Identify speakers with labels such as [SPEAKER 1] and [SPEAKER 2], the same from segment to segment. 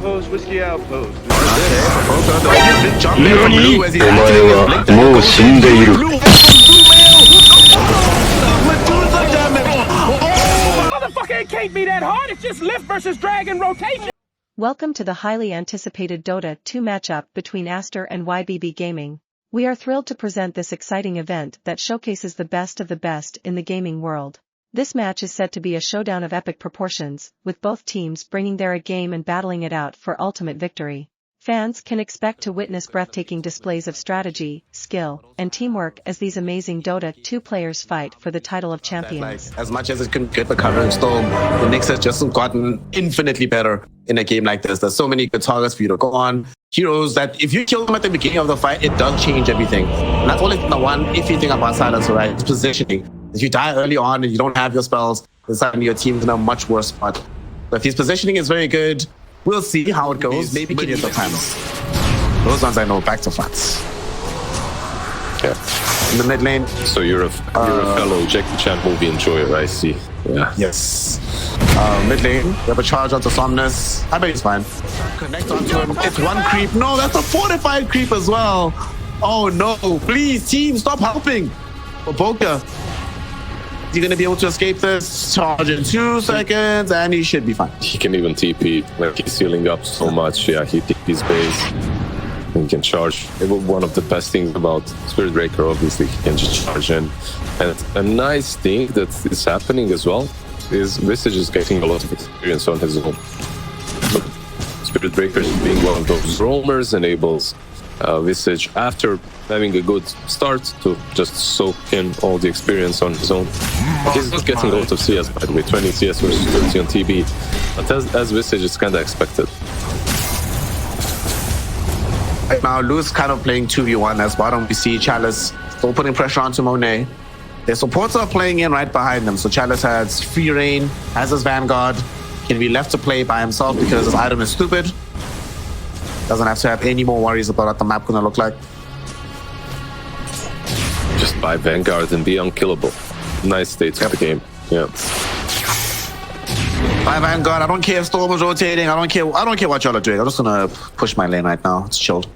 [SPEAKER 1] outpost, whiskey outpost.
[SPEAKER 2] もう死んでいる。
[SPEAKER 1] Motherfucker, it can't be that hard. It's just lift versus drag and rotation.
[SPEAKER 3] Welcome to the highly anticipated Dota 2 matchup between Aster and YBB Gaming. We are thrilled to present this exciting event that showcases the best of the best in the gaming world. This match is said to be a showdown of epic proportions, with both teams bringing their A game and battling it out for ultimate victory. Fans can expect to witness breathtaking displays of strategy, skill, and teamwork as these amazing Dota 2 players fight for the title of champions.
[SPEAKER 4] As much as it can get the current storm, the Knicks has just gotten infinitely better in a game like this. There's so many good targets for you to go on. Heroes that if you kill them at the beginning of the fight, it does change everything. And that's only the one iffy thing about Silencer, right? It's positioning. If you die early on and you don't have your spells, then suddenly your team's in a much worse spot. But if his positioning is very good, we'll see how it goes. Maybe get the times. Those ones I know, back to flats.
[SPEAKER 5] Yeah.
[SPEAKER 4] In the mid lane.
[SPEAKER 5] So you're a fellow Jackie Chan movie enjoyer, I see. Yeah.
[SPEAKER 4] Yes. Mid lane, you have a charge onto Somnus. I bet he's fine. Connect onto him. It's one creep. No, that's a fortified creep as well. Oh no. Please, team, stop helping. Boca. Is he going to be able to escape this? Charge in 2 seconds, and he should be fine.
[SPEAKER 5] He can even TP. Like, he's healing up so much. Yeah, he TP's base. He can charge. One of the best things about Spirit Breaker, obviously, he can just charge in. And a nice thing that is happening as well is Visage is getting a lot of experience on his own. So Spirit Breaker being one of those roamers enables Visage, after having a good start, to just soak in all the experience on his own. He's not getting a lot of CS, by the way, 20 CS versus 30 on TB. But as Visage, it's kind of expected.
[SPEAKER 4] Right now, Lou's kind of playing 2v1 as bottom. We see Chalice still putting pressure onto Monet. Their supports are playing in right behind them. So Chalice has free reign, has his Vanguard, can be left to play by himself because his item is stupid. Doesn't have to have any more worries about what the map gonna look like.
[SPEAKER 5] Just buy Vanguard and be unkillable. Nice state of the game. Yeah.
[SPEAKER 4] Buy Vanguard. I don't care if Storm is rotating. I don't care what y'all are doing. I'm just gonna push my lane right now. It's chilled.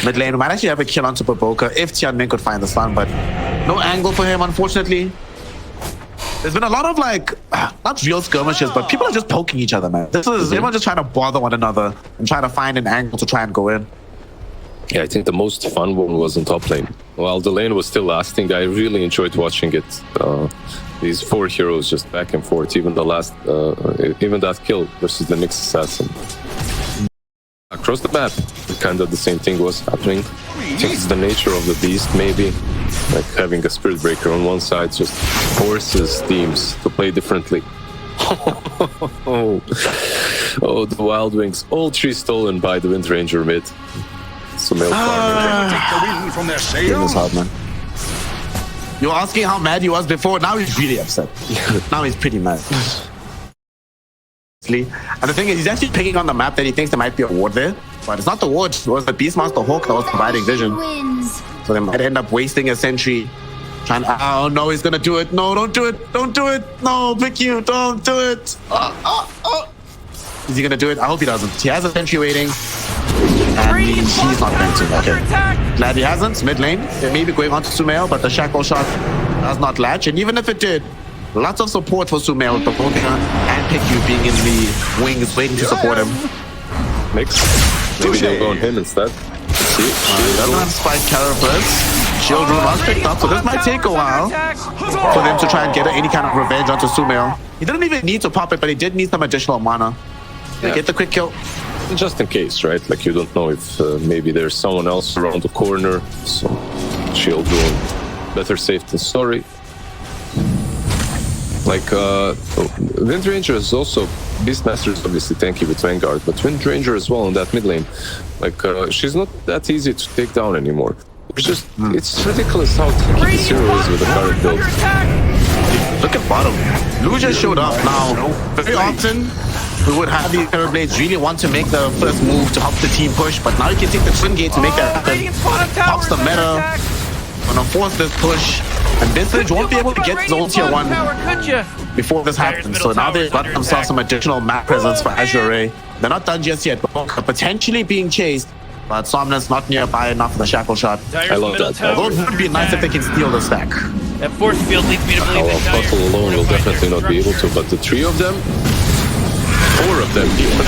[SPEAKER 4] Mid lane, we might actually have a kill onto Baboka if Tianmin could find the stun, but no angle for him, unfortunately. There's been a lot of, like, not real skirmishes, but people are just poking each other, man. This is everyone just trying to bother one another and trying to find an angle to try and go in.
[SPEAKER 5] Yeah, I think the most fun one was in top lane. While the lane was still lasting, I really enjoyed watching it. These 4 heroes just back and forth. Even the last, even that kill versus the Nyx assassin. Across the map, kind of the same thing was happening. I think it's the nature of the beast, maybe. Like having a Spirit Breaker on one side just forces teams to play differently. Oh, the Wild Wings. All 3 stolen by the Wind Ranger mid. Sumail
[SPEAKER 4] Game is hard, man. You were asking how mad he was before. Now he's really upset. Now he's pretty mad. And the thing is, he's actually picking on the map that he thinks there might be a ward there. But it's not the ward. It was the Beastmaster Hawk that was providing vision. So they might end up wasting a sentry. Trying, oh no, he's gonna do it. No, don't do it. Don't do it. No, pick you. Don't do it. Is he gonna do it? I hope he doesn't. He has a sentry waiting. And he's not going to. Okay. Glad he hasn't. Mid lane. It may be going on to Sumail, but the shackle shot does not latch. And even if it did, lots of support for Sumail with the Volker and Piku being in the wings waiting to support him.
[SPEAKER 5] Mix. Maybe they'll go on him instead. See?
[SPEAKER 4] Doesn't have Spike Carapace. Shield Rune was picked up, so this might take a while for them to try and get any kind of revenge onto Sumail. He didn't even need to pop it, but he did need some additional mana. Yeah. Get the quick kill.
[SPEAKER 5] Just in case, right? Like, you don't know if maybe there's someone else around the corner. So, Shield Rune, better safe than sorry. Like, Wind Ranger is also, Beastmaster is obviously tanky with Vanguard, but Wind Ranger as well in that mid lane. Like, she's not that easy to take down anymore. It's just, it's ridiculous how tanky this hero is with the current build.
[SPEAKER 4] Look at bottom. Lu just showed up now. Very often, we would have these Terrorblades really want to make the first move to help the team push, but now you can take the Twin Gate to make that happen. Pops the meta. Gonna force this push. And Visage won't be able to get his own tier 1 before this happens. So now they've got themselves some additional map presence for Azure Ray. They're not done just yet. Potentially being chased, but Somnus not nearby enough for the shackle shot.
[SPEAKER 5] I love that.
[SPEAKER 4] Although it would be nice if they can steal the stack.
[SPEAKER 6] That force field leads me to believe
[SPEAKER 5] Our
[SPEAKER 6] that
[SPEAKER 5] Bottle alone will definitely not be able to, but the 3 of them, 4 of them even.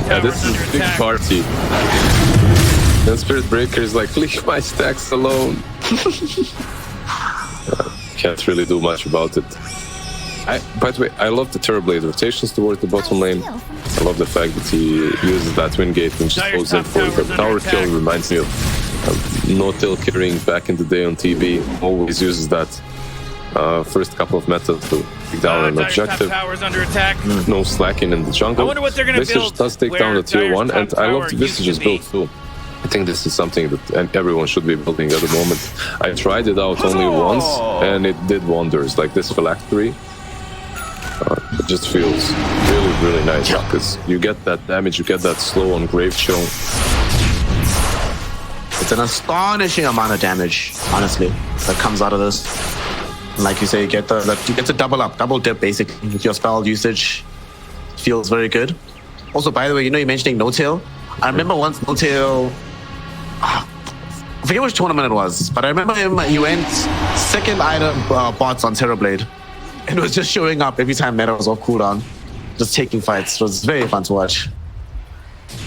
[SPEAKER 5] Yeah, this is a big party. Then Spirit Breaker is like, leave my stacks alone. Can't really do much about it. By the way, I love the Terrorblade rotations towards the bottom lane. I love the fact that he uses that wind gate and just goes in for the tower kill. Reminds me of no-tail carrying back in the day on TV. Always uses that first couple of methods to take down an objective. No slacking in the jungle.
[SPEAKER 6] I wonder what they're gonna
[SPEAKER 5] Visage
[SPEAKER 6] build
[SPEAKER 5] does take down the tier 1, and I love the Visage's build too. I think this is something that everyone should be building at the moment. I tried it out only once, and it did wonders. Like this phylactery, it just feels really, really nice because you get that damage, you get that slow on Grave Chill.
[SPEAKER 4] It's an astonishing amount of damage, honestly, that comes out of this. And like you say, you get the double dip basically with your spell usage. Feels very good. Also, by the way, you're mentioning no-tail. I remember once no-tail. I forget which tournament it was, but I remember he went second item bots on Terrorblade. It was just showing up every time meta was off cooldown, just taking fights. It was very fun to watch.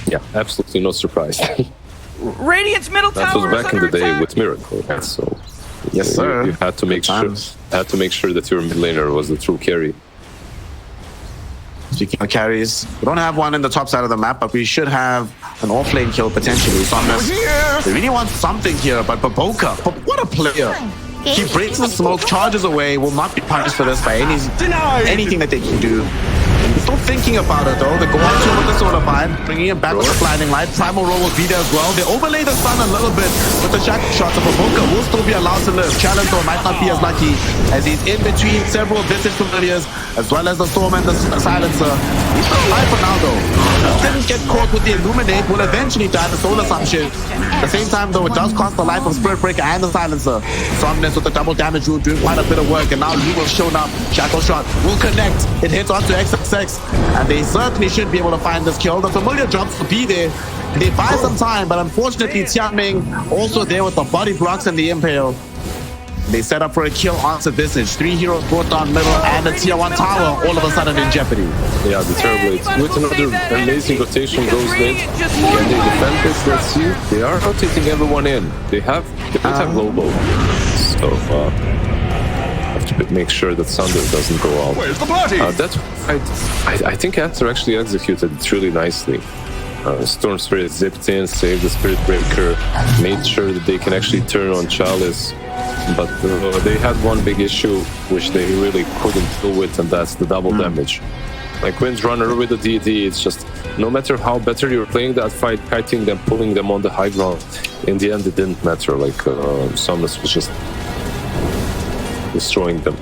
[SPEAKER 5] Yeah, absolutely not surprised.
[SPEAKER 6] Radiant's middle tower.
[SPEAKER 5] That was back in the day with Miracle, so
[SPEAKER 4] yes, sir.
[SPEAKER 5] You had to make sure that your mid laner was the true carry.
[SPEAKER 4] Speaking of carries, we don't have one in the top side of the map, but we should have an off-lane kill potentially. They really want something here, but Baboka, what a player! He breaks the smoke, charges away, will not be punished for this by anything that they can do. Still thinking about it though. They go on to him with the Solar Bind, bringing him back with the Blinding Light. Primal Roll will be there as well. They overlay the stun a little bit with the shackle shots. Of Baboka will still be allowed to live. Challenge though might not be as lucky as he's in between several Visage familiars as well as the Storm and the Silencer. He's still alive for now though. He didn't get caught with the Illuminate, will eventually die the Solar Assumption. At the same time though, it does cost the life of Spirit Breaker and the Silencer. Somnus with the double damage rule doing quite a bit of work, and now Lu will show up. Shackle shot will connect. It hits onto XXX. And they certainly should be able to find this kill. The familiar drops to be there. They buy some time, but unfortunately Tianming also there with the body blocks and the impale. They set up for a kill onto Visage. 3 heroes brought down middle and a tier 1 tower all of a sudden in jeopardy.
[SPEAKER 5] Yeah, the Terrorblades with another amazing rotation goes mid. Can they defend this? Let's see. They are rotating everyone in. They have global. So to make sure that Sunder doesn't go out.
[SPEAKER 2] Where's the party?
[SPEAKER 5] I think Aster actually executed it really nicely. Storm Spirit zipped in, saved the Spirit Breaker, made sure that they can actually turn on Chalice. But they had one big issue which they really couldn't deal with, and that's the double damage. Like Windrunner with the DD, it's just no matter how better you're playing that fight, kiting them, pulling them on the high ground, in the end it didn't matter. Like Somnus was just destroying them.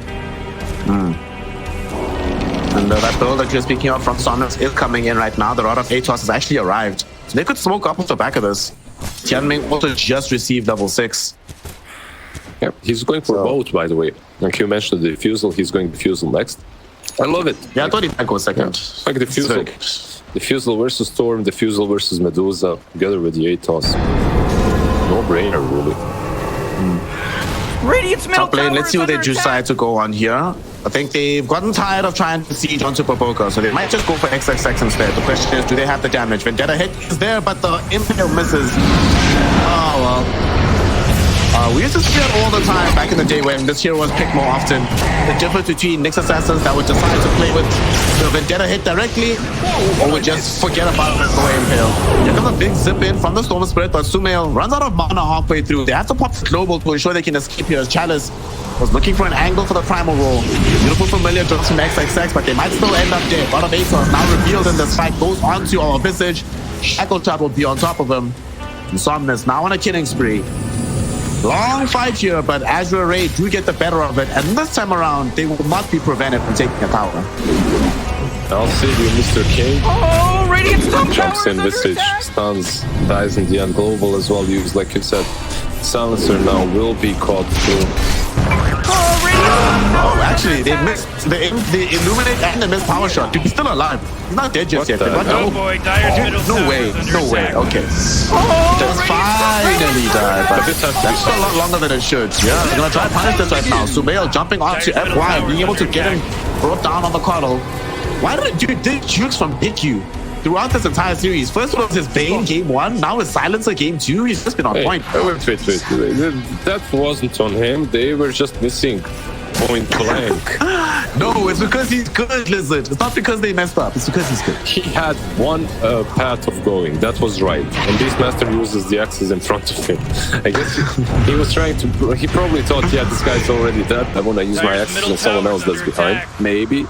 [SPEAKER 4] And that build that you're speaking of from Somnus is coming in right now. The Rod of Atos has actually arrived. So they could smoke up off the back of this. Tianming also just received level 6.
[SPEAKER 5] Yeah, he's going for both, by the way. Like you mentioned the Diffusal, he's going Diffusal next. I love it.
[SPEAKER 4] Yeah, I thought he might go second.
[SPEAKER 5] Yeah. Like Diffusal. Diffusal versus Storm, Diffusal versus Medusa, together with the Atos. No brainer, really.
[SPEAKER 6] Radiant's middle
[SPEAKER 4] Top lane,
[SPEAKER 6] tower
[SPEAKER 4] let's see what they decide to go on here. I think they've gotten tired of trying to siege onto Baboka, so they might just go for XXX instead. The question is, do they have the damage? Vendetta hit is there, but the Impale misses. Oh, well. We used to see that all the time back in the day when this hero was picked more often. The difference between Nyx Assassins that would decide to play with the Vendetta hit directly or would just forget about it and go Impale. Here comes a big zip in from the Storm Spirit, but Suma1L runs out of mana halfway through. They have to pop the global to ensure they can escape here as Chalice was looking for an angle for the Primal Roll. Beautiful familiar drops from XXX, but they might still end up dead. Rod of Atos now revealed in this fight goes onto our Visage. Shackle Shot will be on top of him. And Somnus now on a killing spree. Long fight here, but Azure Ray do get the better of it, and this time around, they will not be prevented from taking a tower.
[SPEAKER 5] I'll save you, Mr. King.
[SPEAKER 6] Oh, Radiant's top tower
[SPEAKER 5] Jumps in, Visage, stuns, dies in the end. Global as well used, like you said. Silencer now will be caught too.
[SPEAKER 4] Oh, actually, they missed the illuminate and the missed power shot. Dude, he's still alive. He's not dead just yet.
[SPEAKER 6] Oh boy, Dyer's middle
[SPEAKER 4] No way, no way. Okay. Just finally died, but that's a lot longer than it should. Yeah, they're gonna try to punish this right now. Sumail jumping onto FY, being able to get him brought down on the cuddle. Why did dude did jukes from DQ throughout this entire series? First was his Bane game 1, now his Silencer game 2. He's just been on point.
[SPEAKER 5] Wait. That wasn't on him. They were just missing point blank.
[SPEAKER 4] No, it's because he's good, Lizard. It's not because they messed up. It's because he's good.
[SPEAKER 5] He had one path of going. That was right. And Beastmaster uses the axes in front of him. I guess he was trying to... He probably thought, yeah, this guy's already dead. I want to use my axes and someone else that's behind. Maybe.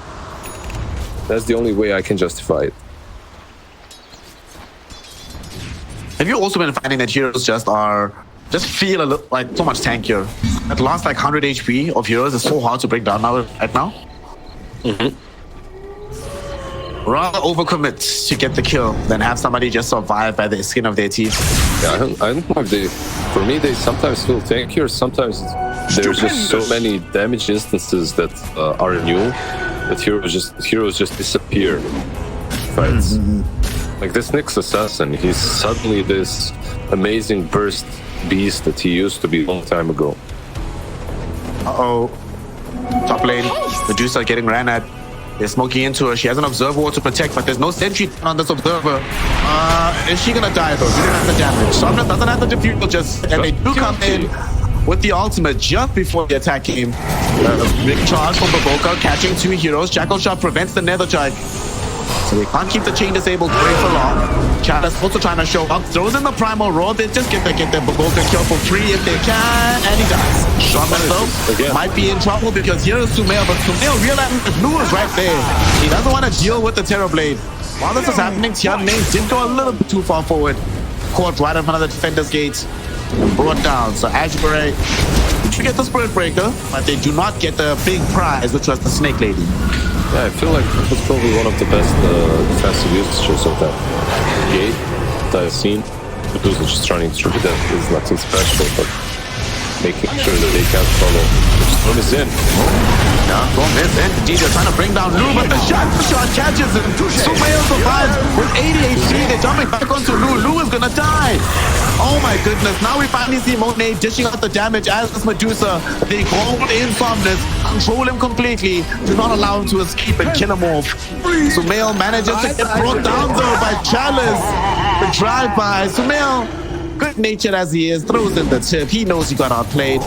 [SPEAKER 5] That's the only way I can justify it.
[SPEAKER 4] Have you also been finding that heroes just feel a little like so much tankier? At last, like 100 HP of heroes is so hard to break down right now. Rather overcommit to get the kill than have somebody just survive by the skin of their teeth.
[SPEAKER 5] Yeah, I don't know if they... For me, they sometimes feel tankier. Sometimes there's just so many damage instances that are new that heroes just disappear. Fights. Like this Nyx Assassin, he's suddenly this amazing burst beast that he used to be a long time ago.
[SPEAKER 4] Uh-oh. Top lane, Medusa getting ran at. They're smoking into her. She has an observer wall to protect, but there's no sentry on this observer. Is she gonna die though? She didn't have the damage. Somnus doesn't have the defuse just, and they do come in with the ultimate just before the attack came. Big charge from Baboka, catching 2 heroes. Jackal Shot prevents the Nether Strike. So they can't keep the chain disabled very for long. Chalice also trying to show up. Throws in the Primal Roar. They just get their Baboka kill for free if they can. And he dies. Shaman though might be in trouble because here is Sumail. But Sumail realizes the blue is right there. He doesn't want to deal with the Terrorblade. While this is happening, Tian Ming did go a little bit too far forward. Caught right in front of the defender's gate. And brought down. So Azure you get the Spirit Breaker, but they do not get the big prize, which was the Snake Lady.
[SPEAKER 5] Yeah, I feel like that's probably one of the best defensive usages of that gate that I've seen. Because it's just running through that is nothing special, but making sure that they can't follow. Storm is in.
[SPEAKER 4] Yeah, Storm is in. DJ trying to bring down Lu, but the shot catches him. Sumail survives with 80 HP. They're jumping back onto Lu. Lu is gonna die. Oh my goodness. Now we finally see Monet dishing out the damage as this Medusa. They hold in Somnus, control him completely, do not allow him to escape and kill him off. Sumail manages to get brought down though by Chalice. The drive-by. Sumail, good-natured as he is, throws in the tip. He knows he got outplayed.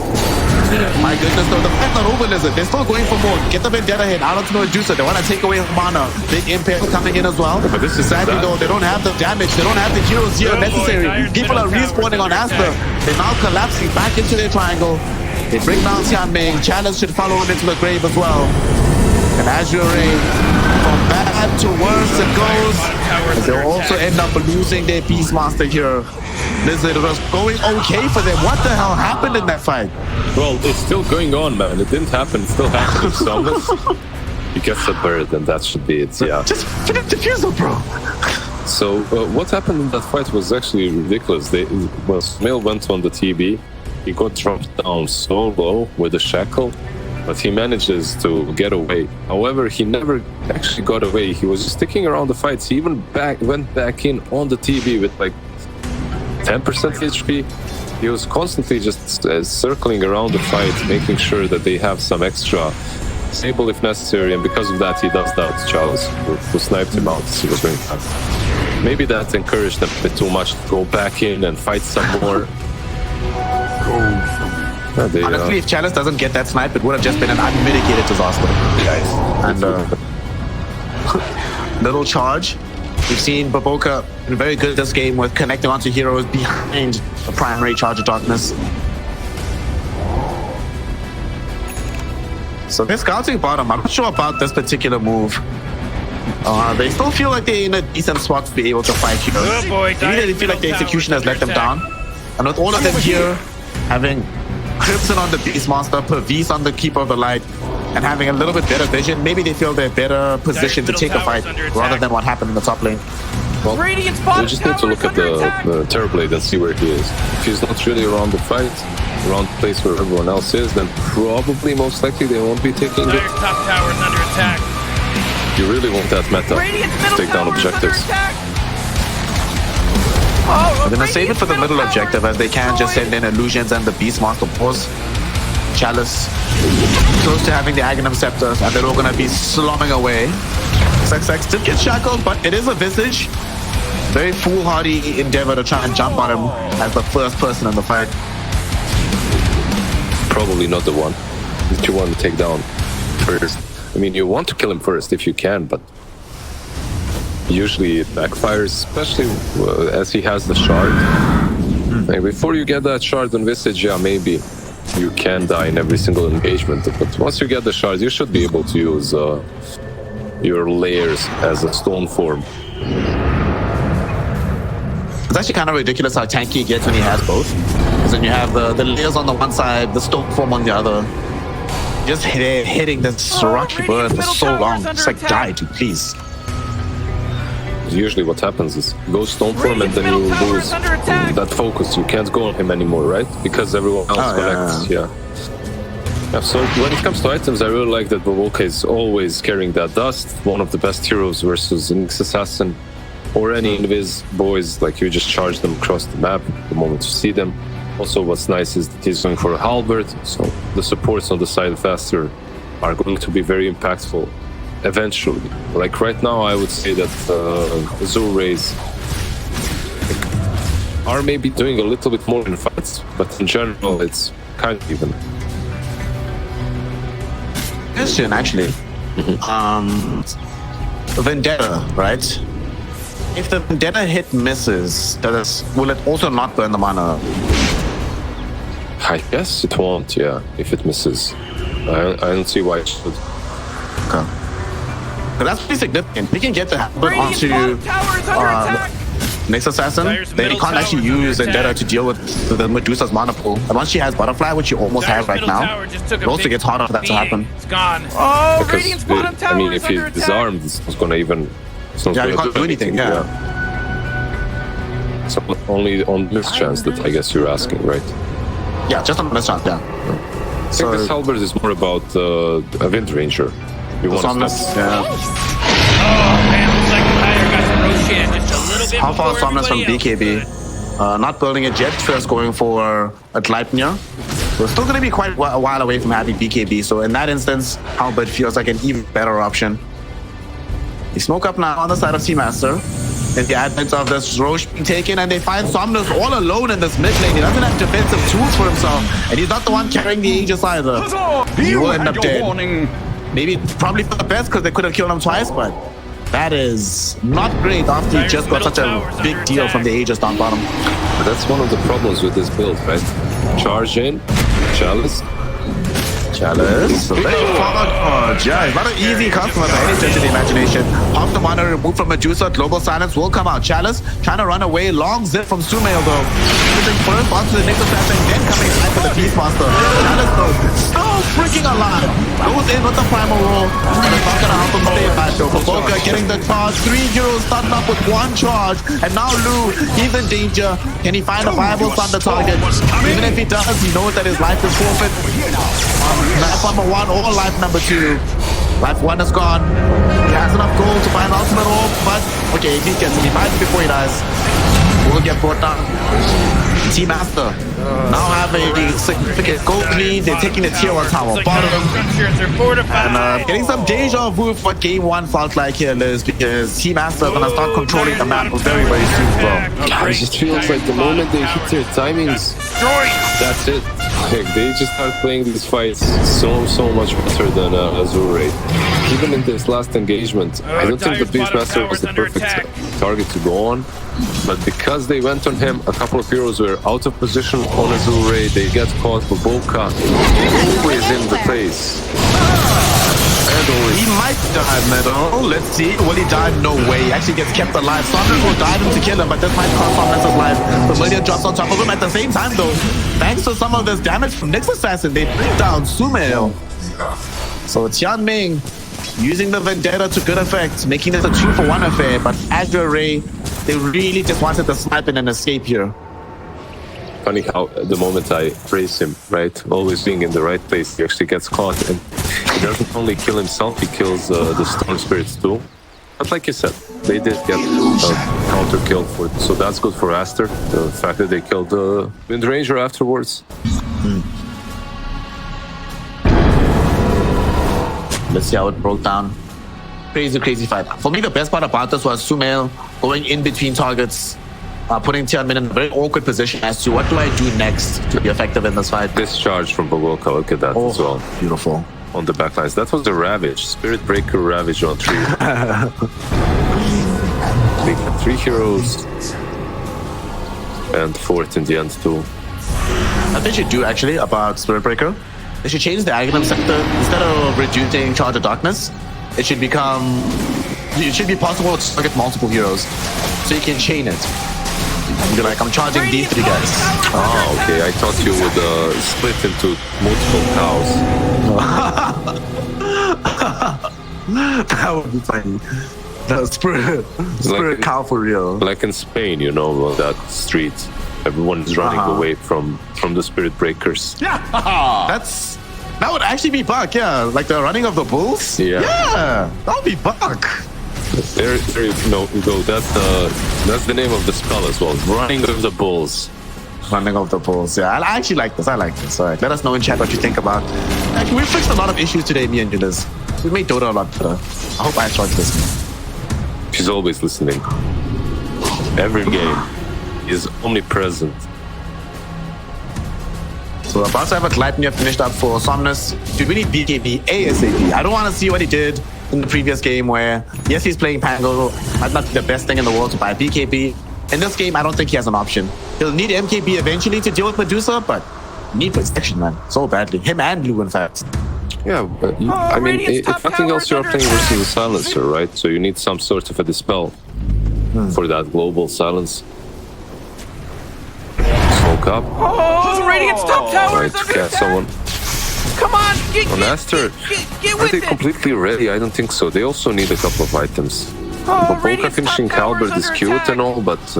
[SPEAKER 4] My goodness, though, the fight's not over, Lizard. They're still going for more. Get the Vendetta hit out of the Medusa. They want to take away mana. Big Impale coming in as well. But this is sadly, though, they don't have the damage. They don't have the heroes here necessary. People are respawning on Aster. They're now collapsing back into their triangle. They bring down Tian Ming. Challenge should follow him into the grave as well. And Azure from bad to worse it goes. They'll also end up losing their Beastmaster here. Lizard, it was going okay for them. What the hell happened in that fight?
[SPEAKER 5] Well, it's still going on, man. It didn't happen. It still happened. He gets a bird, and that should be it. Yeah.
[SPEAKER 4] Just finish the diffuser, bro.
[SPEAKER 5] So what happened in that fight was actually ridiculous. Sumail went on the TB. He got dropped down so low with a shackle, but he manages to get away. However, he never actually got away. He was just sticking around the fights. He even went back in on the TB with like 10% HP. He was constantly just circling around the fight, making sure that they have some extra stable if necessary, and because of that he does that to Chalice, who sniped him out as he was going back. Maybe that encouraged them a bit too much to go back in and fight some more.
[SPEAKER 4] Honestly, if Chalice doesn't get that snipe, it would have just been an unmitigated disaster. And little charge. We've seen Baboka very good this game with connecting onto heroes behind the primary charge of darkness. So they're scouting bottom. I'm not sure about this particular move. They still feel like they're in a decent spot to be able to fight heroes.
[SPEAKER 6] Oh boy,
[SPEAKER 4] maybe they feel like the execution has let them down. And with all of them here, having Crimson on the Beastmaster, Pervis on the Keeper of the Light, and having a little bit better vision, maybe they feel they're better positioned to take a fight rather than what happened in the top lane.
[SPEAKER 5] Well, we just need to look at the Terrorblade and see where he is. If he's not really around the fight, around the place where everyone else is, then probably most likely they won't be taking it.
[SPEAKER 6] Dire's top tower is under attack.
[SPEAKER 5] You really want that meta
[SPEAKER 6] Radiant's
[SPEAKER 5] to
[SPEAKER 6] middle
[SPEAKER 5] take down
[SPEAKER 6] tower is under
[SPEAKER 5] objectives.
[SPEAKER 6] attack. Oh,
[SPEAKER 4] They're gonna save it for the middle objective as they can just send in illusions and the Beastmaster Pause. Chalice close to having the Aghanim Scepters, and they're all gonna be slumming away. XX did get shackled, but it is a Visage. Very foolhardy endeavor to try and jump on him as the first person in the fight.
[SPEAKER 5] Probably not the one that you want to take down first. I mean, you want to kill him first if you can, but usually it backfires, especially as he has the shard. Like before you get that shard on Visage, yeah, maybe you can die in every single engagement. But once you get the shard, you should be able to use your layers as a stone form.
[SPEAKER 4] It's actually kind of ridiculous how tanky he gets when he has both. Because then you have the layers on the one side, the stone form on the other. Just hitting this rocky bird for so long. It's like, die, dude, please.
[SPEAKER 5] Usually what happens is go stone form and then you lose that focus. You can't go on him anymore, right? Because everyone else connects. Yeah. So when it comes to items, I really like that Baboka is always carrying that dust. One of the best heroes versus Nyx Assassin or any Invis boys. Like you just charge them across the map the moment you see them. Also, what's nice is that he's going for a halberd, so the supports on the side of Aster are going to be very impactful eventually. Like right now, I would say that Azure Rays are maybe doing a little bit more in fights, but in general, it's kind of even.
[SPEAKER 4] Question, actually. Vendetta, right? If the Vendetta hit misses, will it also not burn the mana?
[SPEAKER 5] I guess it won't, yeah, if it misses. I don't see why it should.
[SPEAKER 4] Okay. But that's pretty significant. We can get the halberd onto Nyx Assassin. Then he can't actually use Vendetta to deal with the Medusa's mana pool. And once she has Butterfly, which she almost has right now, it also gets harder for that to happen.
[SPEAKER 6] It's gone. Oh,
[SPEAKER 5] because
[SPEAKER 6] Radiant's bottom tower
[SPEAKER 5] I mean, if
[SPEAKER 6] is
[SPEAKER 5] he's
[SPEAKER 6] under
[SPEAKER 5] disarmed, it's not gonna even...
[SPEAKER 4] Yeah, you can't do anything, yeah.
[SPEAKER 5] So only on this chance that I guess you're asking, right?
[SPEAKER 4] Yeah, just on this chance, yeah.
[SPEAKER 5] I think this halberd is more about a Wind Ranger. You want
[SPEAKER 4] Somnus, yeah.
[SPEAKER 6] Oh, man, looks like the Tire got some Roshan just a little bit
[SPEAKER 4] How far is
[SPEAKER 6] before
[SPEAKER 4] Somnus from
[SPEAKER 6] everybody else.
[SPEAKER 4] BKB? Not building it yet, first going for a Gleipnir. We're still going to be quite a while away from having BKB, so in that instance, Halberd feels like an even better option. They smoke up now on the side of Seamaster. And the advent of this Roche being taken, and they find Somnus all alone in this mid lane. He doesn't have defensive tools for himself, and he's not the one carrying the Aegis either. He will end up dead. Maybe probably for the best because they could have killed him twice, but that is not great after he just got such a big deal from the Aegis down bottom.
[SPEAKER 5] But that's one of the problems with this build, right? Charge in, Chalice.
[SPEAKER 4] Chalice. Yeah, it's not an easy customer by any stretch of the imagination. Half the mana removed from Medusa, Global Silence will come out. Chalice trying to run away, long zip from Suma1L though. Pushing first onto the Nyx Assassin, then coming inside for the Beastmaster. Chalice though, still freaking alive. Goes in with the primal roll, and it's not gonna help him stay alive though. Baboka getting the charge, 3 heroes starting up with 1 charge, and now Lu, he's in danger. Can he find a viable Thunder target? Even if he does, he knows that his life is forfeit. Life number 1 or life number 2. Life 1 is gone. He has enough gold to find ultimate orb, but okay, he gets it. He finds it before he dies. Will get brought down. Team Aster now have a significant gold lead. They're taking the tier 1 tower bottom. And getting some deja vu for what game 1 felt like here, Liz, because Team Aster are gonna start controlling the map very, very soon, bro.
[SPEAKER 5] It just feels like the moment they hit their timings, that's it. Like they just start playing these fights so much better than Azure Ray. Even in this last engagement, I don't think the Beastmaster was the perfect target to go on. But because they went on him, a couple of heroes were out of position on Azure Ray. They get caught. Baboka always in the face.
[SPEAKER 4] He might die, Meadow. Let's see. Will he die? No way. He actually gets kept alive. Somnus will dive him to kill him, but this might cost Somnus' life. Familiar drops on top of him at the same time, though. Thanks to some of this damage from Nyx Assassin, they bring down Suma1L. So it's Yanming using the Vendetta to good effect, making this a 2-for-1 affair. But Azure Ray, they really just wanted to snipe in and escape here.
[SPEAKER 5] funny how the moment I praise him, right, always being in the right place, he actually gets caught, and he doesn't only kill himself, he kills the storm spirits too. But like you said, they did get counter kill for it, so that's good for Aster. The fact that they killed the Wind Ranger afterwards.
[SPEAKER 4] Let's see how it broke down. Crazy fight. For me, the best part about this was Suma1L going in between targets, putting Tianmin in a very awkward position as to what do I do next to be effective in this fight.
[SPEAKER 5] Discharge from Bogoka, look at that as well.
[SPEAKER 4] Beautiful.
[SPEAKER 5] On the backlines. That was the Ravage. Spirit Breaker Ravage on 3. They got 3 heroes. And 4th in the end too.
[SPEAKER 4] I think you should do actually about Spirit Breaker. They should change the item sector. Instead of reducing Charge of Darkness, it should be possible to target multiple heroes. So you can chain it. Be like, I'm charging these 3 guys.
[SPEAKER 5] Oh, okay. I thought you would split into multiple cows.
[SPEAKER 4] That would be funny. The spirit cow for real.
[SPEAKER 5] Like in Spain, you know, that street. Everyone is running away from the Spirit Breakers.
[SPEAKER 4] Yeah, that would actually be Buck. Yeah, like the running of the bulls.
[SPEAKER 5] Yeah,
[SPEAKER 4] that would be Buck.
[SPEAKER 5] There you go. That's the name of the spell as well. Running of the bulls.
[SPEAKER 4] Running of the bulls. Yeah, I actually like this. I like this. All right, let us know in chat what you think about. Like, we fixed a lot of issues today, me and Julius. We made Dota a lot better. I hope I enjoyed listening.
[SPEAKER 5] She's always listening. Every game is omnipresent.
[SPEAKER 4] So about to have a Gleipnir finished up for Somnus. Dude, we need BKB ASAP. I don't want to see what he did in the previous game where, yes, he's playing Pango. Might not be the best thing in the world to buy BKB. In this game, I don't think he has an option. He'll need MKB eventually to deal with Medusa, but need protection, man. So badly. Him and Blue, in fact.
[SPEAKER 5] Yeah, but I mean, if nothing else, you're playing versus a silencer, right? So you need some sort of a dispel for that global silence. Smoke up.
[SPEAKER 6] Oh, Radiant's top tower is under attack.
[SPEAKER 5] Someone.
[SPEAKER 6] Come on, get
[SPEAKER 5] Aster,
[SPEAKER 6] get
[SPEAKER 5] are
[SPEAKER 6] with
[SPEAKER 5] they
[SPEAKER 6] it.
[SPEAKER 5] completely ready? I don't think so. They also need a couple of items. Bogoka finishing Halberd is cute and all, but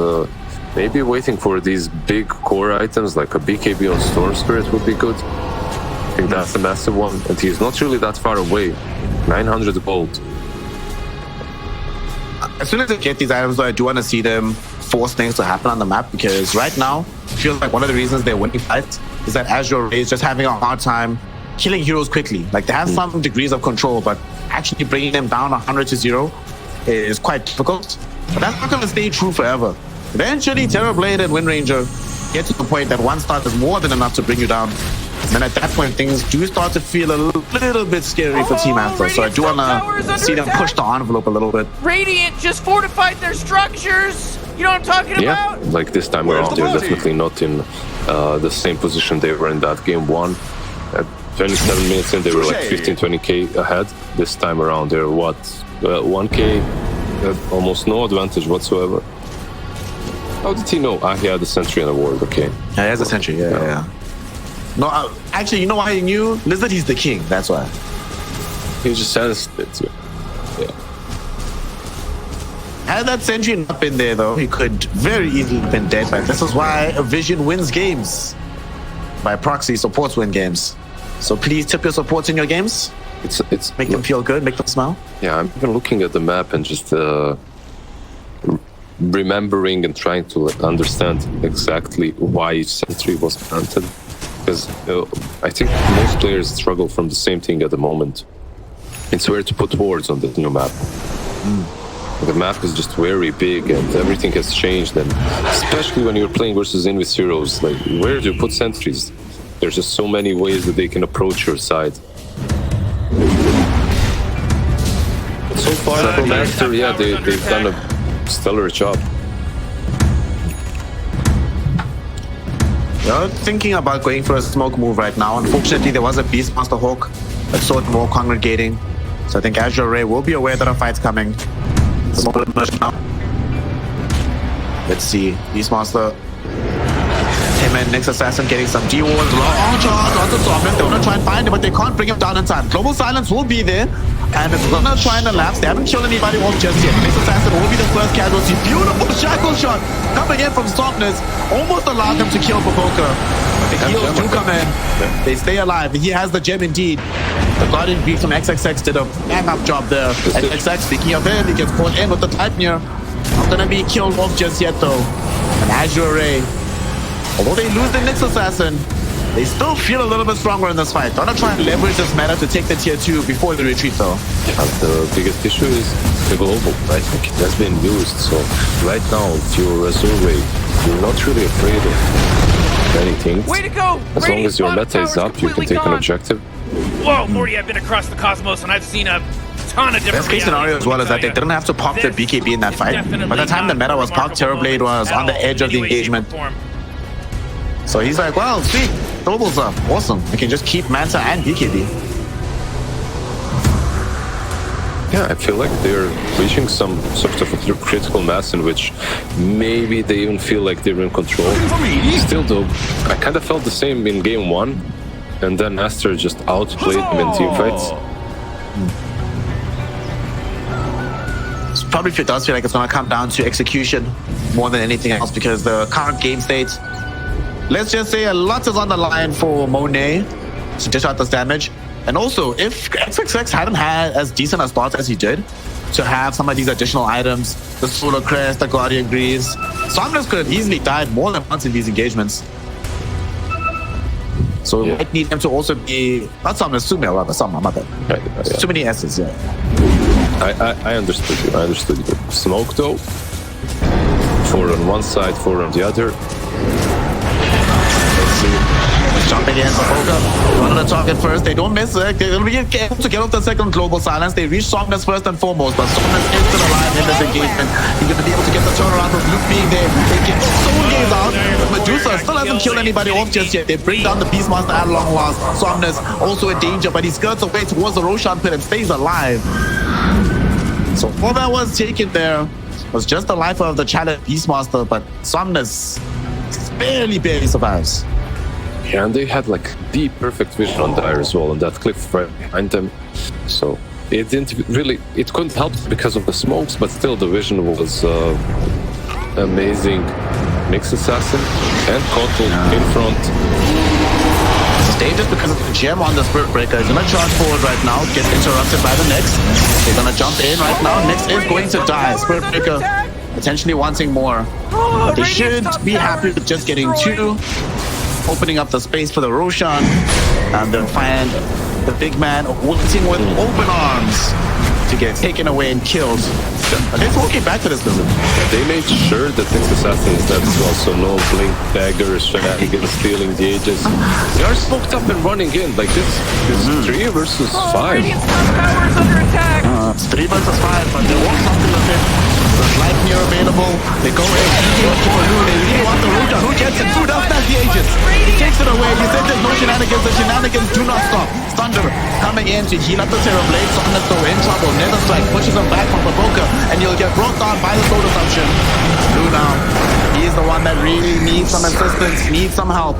[SPEAKER 5] maybe waiting for these big core items like a BKB on Storm Spirit would be good. I think that's a massive one, and he's not really that far away. 900 gold.
[SPEAKER 4] As soon as they get these items, though, I do want to see them force things to happen on the map, because right now, it feels like one of the reasons they're winning fights is that Azure Ray is just having a hard time killing heroes quickly. Like, they have some degrees of control, but actually bringing them down 100 to 0 is quite difficult. But that's not going to stay true forever. Eventually, Terrorblade and Wind Ranger get to the point that one start is more than enough to bring you down. And then at that point, things do start to feel a little bit scary for Team Aster. So I do want to see them push the envelope a little bit.
[SPEAKER 6] Radiant just fortified their structures. You know what I'm talking about?
[SPEAKER 5] Yeah, like this time around, they're definitely not in the same position they were in that game 1. At 27 minutes in, they were like 15-20k ahead. This time around, they're what? 1k, almost no advantage whatsoever. How did he know? He had a sentry and a ward, okay.
[SPEAKER 4] Yeah, he has a sentry, yeah. No, actually, you know why he knew? Lizard, he's the king, that's why.
[SPEAKER 5] He just sensed it, yeah.
[SPEAKER 4] Had that sentry not been there, though, he could very easily have been dead. But this is why a Vision wins games. By proxy, supports win games. So please tip your supports in your games.
[SPEAKER 5] It's
[SPEAKER 4] make them feel good, make them smile.
[SPEAKER 5] Yeah, I'm even looking at the map and just remembering and trying to understand exactly why each sentry was planted. Because I think most players struggle from the same thing at the moment. It's where to put wards on the new map. The map is just very big and everything has changed, and especially when you're playing versus Invis heroes, like, where do you put sentries? There's just so many ways that they can approach your side. But so far, Aster, yeah, they've done a stellar job.
[SPEAKER 4] You're thinking about going for a smoke move right now. Unfortunately, there was a Beastmaster Hawk that saw it more congregating. So I think Azure Ray will be aware that a fight's coming. Now. Let's see. Beastmaster. 10 in. Next Assassin getting some D-wards. Long charge onto Somnus. They want to try and find him, but they can't bring him down in time. Global Silence will be there, and it's gonna try and elapse. They haven't killed anybody off just yet. Next Assassin will be the first casualty. Beautiful shackle shot coming in from Somnus. Almost allowed him to kill Baboka. The heals do come in. They stay alive. He has the gem indeed. The Guardian Beast from XXX did a bang-up job there. And XX, speaking of him, he gets caught in with the Titanir. Not gonna be killed off just yet though. An Azure Ray. Although they lose the Nyx Assassin, they still feel a little bit stronger in this fight. They're gonna try and leverage this meta to take the tier 2 before the retreat though.
[SPEAKER 5] And the biggest issue is the global. I think it has been used. So right now, if you're a Azure, you're not really afraid of anything.
[SPEAKER 6] Way to go!
[SPEAKER 5] As long as your meta is up, you can take an objective.
[SPEAKER 6] Whoa, Morty, I've been across the cosmos and I've seen a ton of different
[SPEAKER 4] Best case scenario as well is that they didn't have to pop the BKB in that fight. By the time the meta was popped, Terrorblade was on the edge of the engagement. So he's like, well, sweet, global's up, awesome. I can just keep Manta and BKB.
[SPEAKER 5] Yeah, I feel like they're reaching some sort of a critical mass in which maybe they even feel like they're in control. Still though, I kind of felt the same in game 1, and then Aster just outplayed him in teamfights.
[SPEAKER 4] Probably does feel like it's going to come down to execution more than anything else, because the current game state, let's just say a lot is on the line for Monet to dish out this damage. And also, if XXX hadn't had as decent a start as he did, to have some of these additional items, the Solar Crest, the Guardian Greaves, Somnus could have easily died more than once in these engagements. So we might need him to also be, not Somnus, Suma1L rather, Suma, my bad. Too many S's, yeah.
[SPEAKER 5] I understood you, I understood you. Smoke though, 4 on one side, 4 on the other.
[SPEAKER 4] Let's see. Jumping in, Baboka, one on the target first. They don't miss it. They'll be able to get off the second Global Silence. They reach Somnus first and foremost, but Somnus is still alive in this engagement. He's going to be able to get the turnaround with Luke being there. They get Soul Gaze out. Medusa still hasn't killed anybody off just yet. They bring down the Beastmaster at long last. Somnus also in danger, but he skirts away towards the Roshan pit and stays alive. So all that was taken there was just the life of the challenge Beastmaster, but Somnus barely survives.
[SPEAKER 5] Yeah, and they had like the perfect vision on Dire as well, on that cliff right behind them. So it didn't really, it couldn't help because of the smokes, but still the vision was amazing. Nyx Assassin and Kotal in front.
[SPEAKER 4] It's dangerous because of the gem on the Spirit Breaker. He's gonna charge forward right now, get interrupted by the Nyx. They're gonna jump in right now. Nyx is going to die. Spirit Breaker potentially wanting more. But they should be happy with just getting 2. Opening up the space for the Roshan, and they'll find the big man waiting with open arms to get taken away and killed. But they're walking back to this building.
[SPEAKER 5] They made sure that Nyx Assassin is dead as well, so no blink dagger, shenanigans, stealing the ages. They are smoked up and running in. Like this is 3 versus 5.
[SPEAKER 4] It's 3 versus 5, but they want something with it. There's life near available. They go in. They really want the Roshan. Who gets it? Who does that? The ages. He takes it away. He said there's no shenanigans. The shenanigans do not stop. Thunder coming in to heal up the Terrorblade. Somnus though in trouble. Nether Strike pushes him back from Baboka, and he'll get brought down by the Soul Assumption. Blue now. He's the one that really needs some assistance, needs some help.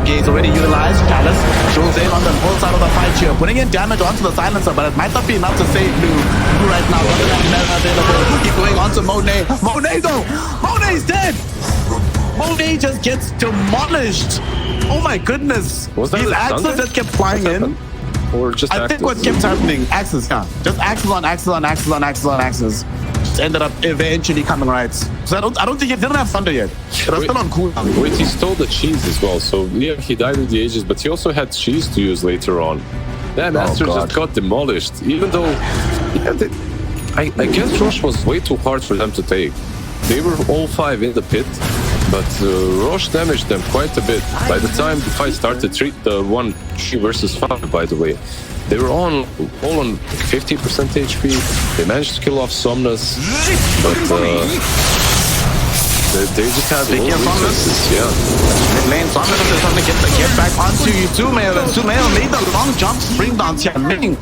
[SPEAKER 4] Gaze already utilized. Chalice shows in on the full side of the fight here, putting in damage onto the silencer, but it might not be enough to save Blue. Blue right now doesn't have mana available. He's going on to Monet. Monet though! Monet's dead! Monet just gets demolished! Oh my goodness!
[SPEAKER 5] Was that
[SPEAKER 4] these axes that kept flying in?
[SPEAKER 5] Or just
[SPEAKER 4] I think what kept happening, axes, yeah. Just axes on axes on axes on axes on axes. Just ended up eventually coming right. So I don't think it didn't have thunder yet. It was still on cooldown.
[SPEAKER 5] Wait, he stole the cheese as well. So yeah, he died with the ages, but he also had cheese to use later on. That Aster just got demolished. Even though I guess Rosh was way too hard for them to take. They were all 5 in the pit, but Rosh damaged them quite a bit. By the time the fight started, 3 versus 5, by the way, they were all on 50% HP. They managed to kill off Somnus, but they just had low resources. Yeah.
[SPEAKER 4] Mid lane, Somnus is trying to get back onto Suma1L, and Suma1L made the long jump spring down Tianming.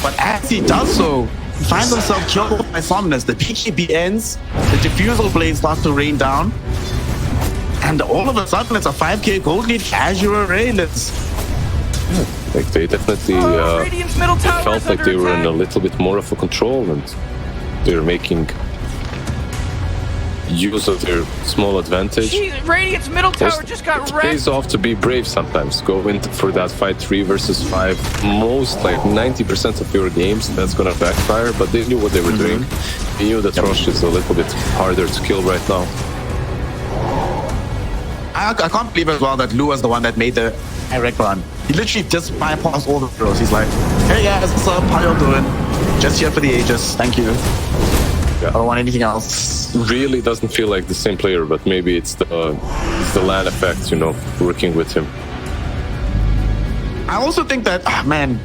[SPEAKER 4] But as he does so, he finds himself killed by Somnus. The PKB ends, the diffusal blade starts to rain down, And all of a sudden, it's a 5k gold lead. Azure Array.
[SPEAKER 5] Like they definitely
[SPEAKER 6] Radiant's middle tower
[SPEAKER 5] felt
[SPEAKER 6] is
[SPEAKER 5] like
[SPEAKER 6] under
[SPEAKER 5] they were in a
[SPEAKER 6] attack.
[SPEAKER 5] little bit more of a control, and they were making use of their small advantage.
[SPEAKER 6] Jeez, Radiant's middle tower just got
[SPEAKER 5] It
[SPEAKER 6] wrecked.
[SPEAKER 5] pays off to be brave sometimes. Go in for that fight 3 versus 5. Most, like 90% of your games, that's gonna backfire, but they knew what they were doing. They knew that Rosh is a little bit harder to kill right now.
[SPEAKER 4] I can't believe as well that Lou was the one that made the direct run. He literally just bypassed all the heroes. He's like, hey guys, what's up? How y'all doing? Just here for the Aegis. Thank you. I don't want anything else.
[SPEAKER 5] Really doesn't feel like the same player, but maybe it's the LAN effect, you know, working with him.
[SPEAKER 4] I also think that, man,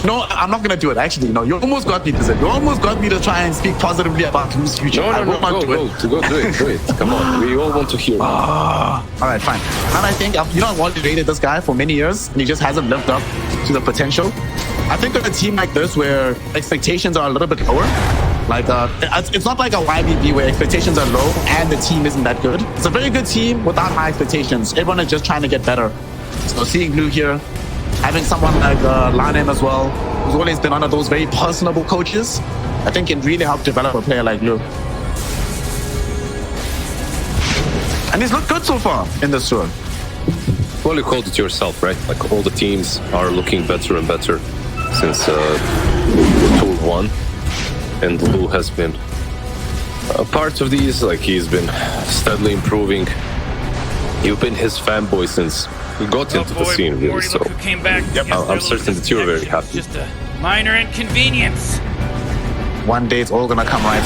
[SPEAKER 4] no, I'm not gonna do it. Actually, no, you almost got me to say. You almost got me to try and speak positively about Lou's future. I will not do it.
[SPEAKER 5] Go do it. Come on, we all want to hear.
[SPEAKER 4] All right, fine. And I think you know I've already rated this guy for many years, and he just hasn't lived up to the potential. I think with a team like this, where expectations are a little bit lower, like it's not like a YBB where expectations are low and the team isn't that good. It's a very good team without high expectations. Everyone is just trying to get better. So seeing Blue here, having someone like Lanem as well, who's always been one of those very personable coaches, I think can really help develop a player like Blue. And he's looked good so far in this tour.
[SPEAKER 5] Well, you called it yourself, right? Like all the teams are looking better and better since Tour 1. And Lou has been a part of these. Like he's been steadily improving. You've been his fanboy since he got into the scene, really.
[SPEAKER 6] Morty,
[SPEAKER 5] So
[SPEAKER 6] look who came back.
[SPEAKER 5] I'm certain that you're very happy.
[SPEAKER 6] Just a minor inconvenience.
[SPEAKER 4] One day it's all gonna come right,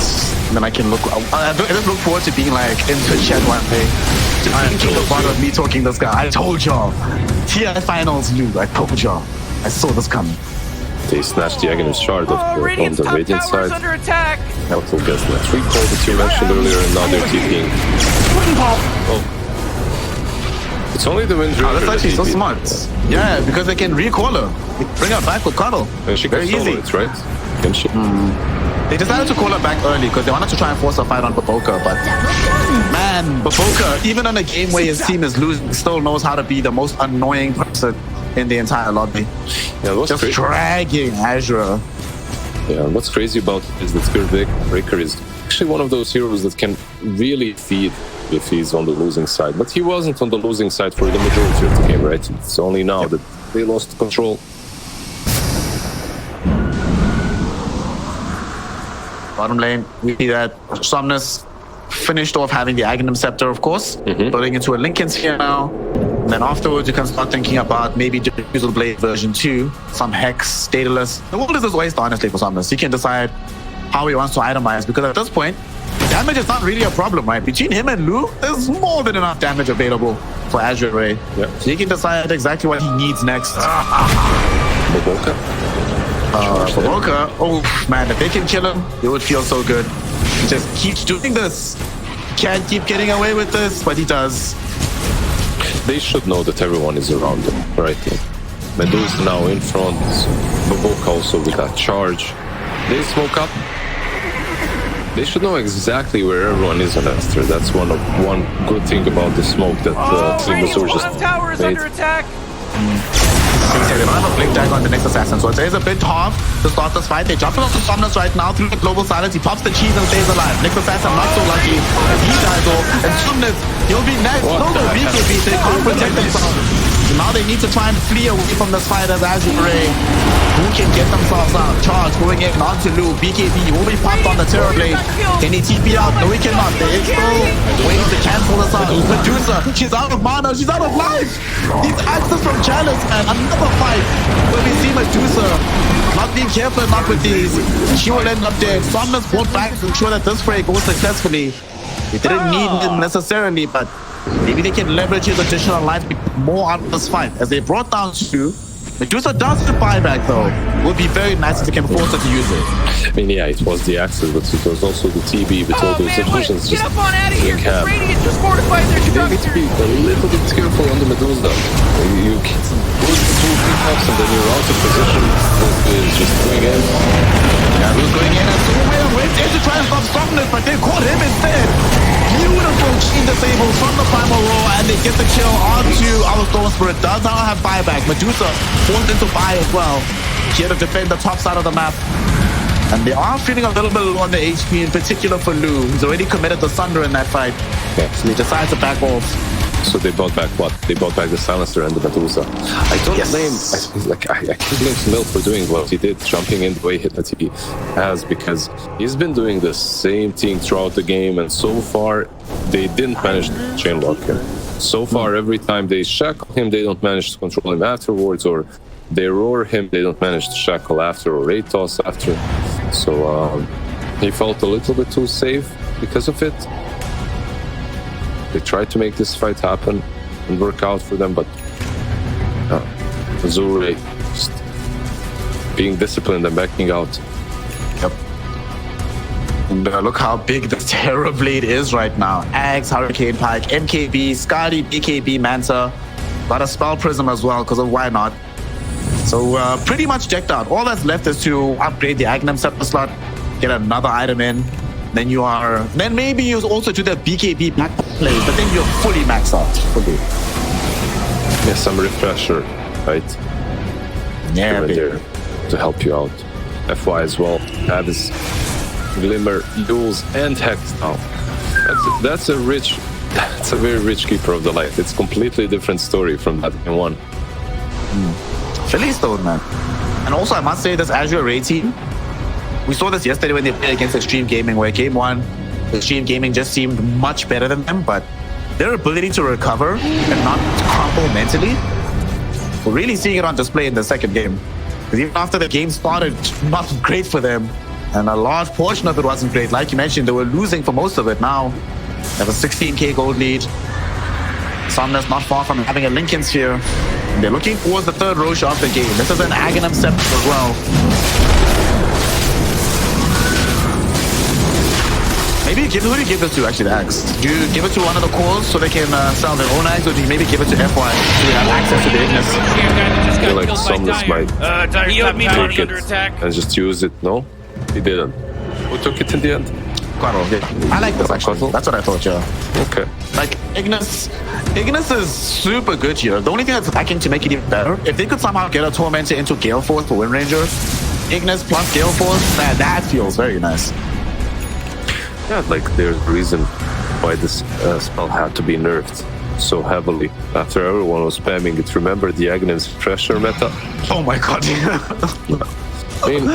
[SPEAKER 4] and then I can look. I just look forward to being like in Twitch chat one day, just thinking the part of me talking this guy. I told y'all, TI finals, Lou. I told y'all, I saw this coming.
[SPEAKER 5] They snatched the Aghanim shard on
[SPEAKER 6] Radiant's
[SPEAKER 5] the
[SPEAKER 6] top
[SPEAKER 5] Radiant
[SPEAKER 6] tower is
[SPEAKER 5] side.
[SPEAKER 6] under attack.
[SPEAKER 5] Also gets that recall that you mentioned earlier, and now they're TPing. Oh. It's only the wind
[SPEAKER 4] Oh, that's
[SPEAKER 5] that
[SPEAKER 4] actually so
[SPEAKER 5] TP.
[SPEAKER 4] smart. Yeah, because they can recall her, they bring her back with cuddle.
[SPEAKER 5] And she can
[SPEAKER 4] Very
[SPEAKER 5] solo
[SPEAKER 4] easy.
[SPEAKER 5] it, right? Can she?
[SPEAKER 4] They decided to call her back early because they wanted to try and force a fight on Baboka, but man, Baboka, even on a game where his team is losing, still knows how to be the most annoying person in the entire lobby.
[SPEAKER 5] Yeah, what's
[SPEAKER 4] Just
[SPEAKER 5] crazy?
[SPEAKER 4] dragging Azure.
[SPEAKER 5] Yeah, what's crazy about it is that Spirit Breaker is actually one of those heroes that can really feed if he's on the losing side. But he wasn't on the losing side for the majority of the game, right? It's only now that they lost control.
[SPEAKER 4] Bottom lane, we see that Somnus finished off having the Aghanim Scepter, of course, building into a Lincoln Sphere now. And then afterwards, you can start thinking about maybe Diffusal Blade version 2, some Hex, Daedalus. The world is his oyster, honestly, for Somnus. He can decide how he wants to itemize, because at this point, damage is not really a problem, right? Between him and Lu, there's more than enough damage available for Azure Ray.
[SPEAKER 5] Yeah.
[SPEAKER 4] So he can decide exactly what he needs next.
[SPEAKER 5] Baboka.
[SPEAKER 4] Baboka, oh man, if they can kill him, it would feel so good. He just keeps doing this. Can't keep getting away with this, but he does.
[SPEAKER 5] They should know that everyone is around them, right? Medusa now in front. Baboka also with that charge. They smoke up. They should know exactly where everyone is on Aster. That's one good thing about the smoke that Team
[SPEAKER 6] Radiant's
[SPEAKER 5] Azure just
[SPEAKER 6] bottom tower is
[SPEAKER 5] made.
[SPEAKER 6] under attack.
[SPEAKER 4] They don't have a blink tag on the next assassin, so it is a bit hard to start this fight. They jump into Somnus right now through the global silence. He pops the cheese and stays alive. Next assassin not so lucky. He dies off, and Somnus, he'll be next. No, BKB, they can't protect themselves. So now they need to try and flee away from this fight as Azure Ray, who can get themselves out. Charge going in onto Lu. BKB will be popped on the Terror Blade. Can he TP out? No, he cannot. There is still ways to cancel this out. Medusa, she's out of mana. She's out of life. These axes from Chalice, man. Another fight where we see Medusa not being careful enough with these. She will end up dead. Somnus brought back to ensure that this fray goes successfully. They didn't need him necessarily, but maybe they can leverage his additional life more out of this fight. As they brought down Stu, Medusa does the buyback though. It would be very nice if they can force her to use it.
[SPEAKER 5] I mean, yeah, it was the axis, but it was also the TB with all those illusions.
[SPEAKER 6] Get up on out of here.
[SPEAKER 5] being had.
[SPEAKER 6] Radiant just fortified their
[SPEAKER 5] They need to
[SPEAKER 6] structure.
[SPEAKER 5] be a little bit careful on the Medusa. You get some good two pickups and then you're out of position. Is just going in.
[SPEAKER 4] Yeah, Lu's going in and so well. Went in to try and stop Somnus, but they caught him instead. Beautiful chain disables from the Primal Roar, and they get the kill onto our Storm Spirit. Does not have buyback. Medusa falls into buy as well. Here to defend the top side of the map. And they are feeling a little bit low on the HP, in particular for Lu. He's already committed the Thunder in that fight.
[SPEAKER 5] Yeah.
[SPEAKER 4] So he decides to back off.
[SPEAKER 5] So they bought back what? They bought back the Silencer and the Medusa. I don't blame, I can't blame Smil for doing what he did, jumping in the way that he has, because he's been doing the same thing throughout the game, and so far they didn't manage to chain lock him. So far, every time they shackle him, they don't manage to control him afterwards, or they roar him, they don't manage to shackle after, or raid toss after. So he felt a little bit too safe because of it. They tried to make this fight happen and work out for them, but Azure just being disciplined and backing out.
[SPEAKER 4] Yep. And look how big the Terror Blade is right now. Axe, Hurricane Pike, MKB, Skadi, BKB, Manta. Got a Spell Prism as well, because of why not. So pretty much decked out. All that's left is to upgrade the Agnum Scepter slot, get another item in. Then you are, then maybe you also do the BKB back play, but then you're fully maxed out. Fully.
[SPEAKER 5] Yeah, some refresher, right?
[SPEAKER 4] Yeah,
[SPEAKER 5] there to help you out. FY as well. Have his Glimmer, Yules, and Hex now. That's a very rich Keeper of the Light. It's completely different story from that game one.
[SPEAKER 4] Philly Stone, man. And also, I must say, this Azure Raid team, we saw this yesterday when they played against Extreme Gaming, where game one, Extreme Gaming just seemed much better than them, but their ability to recover and not crumble mentally, we're really seeing it on display in the second game. Because even after the game started, not great for them, and a large portion of it wasn't great. Like you mentioned, they were losing for most of it. Now, they have a 16k gold lead. Somnus not far from having a Lincoln Sphere. They're looking towards the third Roche of the game. This is an Aghanim Scepter as well. Maybe who do you give this to, actually, the axe? Do you give it to one of the cores so they can sell their own axe, or do you maybe give it to FY so they have access to the Ignis?
[SPEAKER 5] I feel like Somnus might
[SPEAKER 6] take it
[SPEAKER 5] and just use it. No, he didn't. Who took it in the end?
[SPEAKER 4] Quaro, yeah. I like this, actually. That's what I thought, yeah.
[SPEAKER 5] Okay.
[SPEAKER 4] Like, Ignis is super good here. The only thing that's lacking to make it even better, if they could somehow get a Tormentor into Gale Force for Wind Ranger, Ignis plus Gale Force, that feels very nice.
[SPEAKER 5] Yeah, like there's a reason why this spell had to be nerfed so heavily after everyone was spamming it. Remember the Aghanim's pressure meta?
[SPEAKER 4] Oh my god.
[SPEAKER 5] I mean,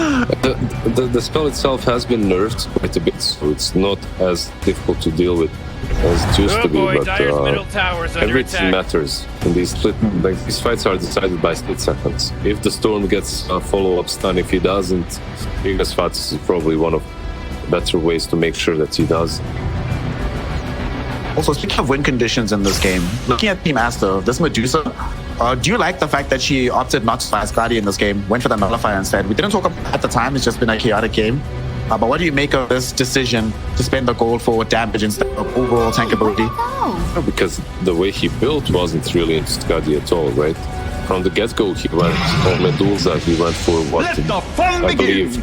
[SPEAKER 5] the spell itself has been nerfed quite a bit, so it's not as difficult to deal with as it used to be. But everything matters in these split. Like these fights are decided by split seconds. If the Storm gets a follow-up stun, if he doesn't, Ignis Fatus is probably one of better ways to make sure that he does.
[SPEAKER 4] Also, speaking of win conditions in this game, looking at Team Aster, this Medusa, do you like the fact that she opted not to buy Skadi in this game, went for the Nullifier instead? We didn't talk about it at the time, it's just been a chaotic game. But what do you make of this decision to spend the gold for damage instead of overall tank ability?
[SPEAKER 5] Because the way he built wasn't really into Skadi at all, right? From the get-go, he went for Medusa, he went for what? I believe